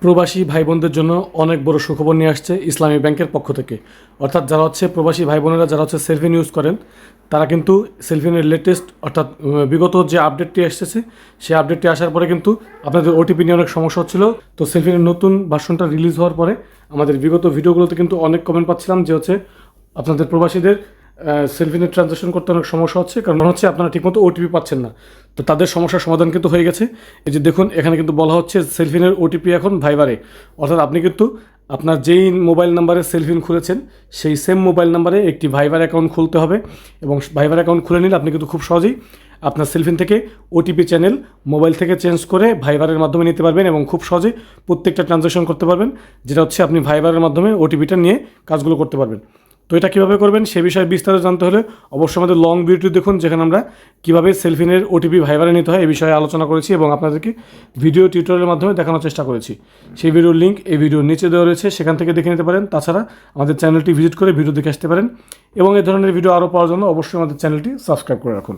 প্রবাসী ভাই বোনদের জন্য অনেক বড় সুখবর নিয়ে আসছে ইসলামী ব্যাংকের পক্ষ থেকে। অর্থাৎ যারা হচ্ছে প্রবাসী ভাই বোনেরা যারা হচ্ছে সেলফিন ইউজ করেন, তারা কিন্তু সেলফিনের লেটেস্ট অর্থাৎ বিগত যে আপডেটটি এসেছে সেই আপডেটটি আসার পরে কিন্তু আপনাদের ওটিপি নিয়ে অনেক সমস্যা হচ্ছিল। তো সেলফিনের নতুন ভার্সনটা রিলিজ হওয়ার পরে আমাদের বিগত ভিডিওগুলোতে কিন্তু অনেক কমেন্ট পাচ্ছিলাম যে হচ্ছে আপনাদের প্রবাসীদের সেলফিনের ট্রানজ্যাকশন করতে অনেক সমস্যা হচ্ছে, কারণ হচ্ছে আপনারা ঠিকমতো ওটিপি পাচ্ছেন না। তো তাদের সমস্যার সমাধান কিন্তু হয়ে গেছে। এই যে দেখুন, এখানে কিন্তু বলা হচ্ছে সেলফিনের ওটিপি এখন ভাইবারে। অর্থাৎ আপনি কিন্তু আপনার যেই মোবাইল নাম্বারে সেলফিন খুলেছেন সেই সেম মোবাইল নাম্বারে একটি ভাইবার অ্যাকাউন্ট খুলতে হবে, এবং ভাইবার অ্যাকাউন্ট খুলে নিলে আপনি কিন্তু খুব সহজেই আপনার সেলফিন থেকে ওটিপি চ্যানেল মোবাইল থেকে চেঞ্জ করে ভাইবারের মাধ্যমে নিতে পারবেন এবং খুব সহজে প্রত্যেকটা ট্রানজ্যাকশন করতে পারবেন, যেটা হচ্ছে আপনি ভাইবারের মাধ্যমে ওটিপিটা নিয়ে কাজগুলো করতে পারবেন। তো এটা কীভাবে করবেন সে বিষয়ে বিস্তারিত জানতে হলে অবশ্যই আমাদের লং ভিডিওটি দেখুন, যেখানে আমরা কীভাবে সেলফিনের ওটিপি ভাইবারে নিতে হয় এই বিষয়ে আলোচনা করেছি এবং আপনাদেরকে ভিডিও টিউটোরিয়ালের মাধ্যমে দেখানোর চেষ্টা করেছি। সেই ভিডিওর লিঙ্ক এই ভিডিওর নিচে দেওয়া রয়েছে, সেখান থেকে দেখে নিতে পারেন। তাছাড়া আমাদের চ্যানেলটি ভিজিট করে ভিডিও দেখে আসতে পারেন এবং এই ধরনের ভিডিও আরও পাওয়ার জন্য অবশ্যই আমাদের চ্যানেলটি সাবস্ক্রাইব করে রাখুন।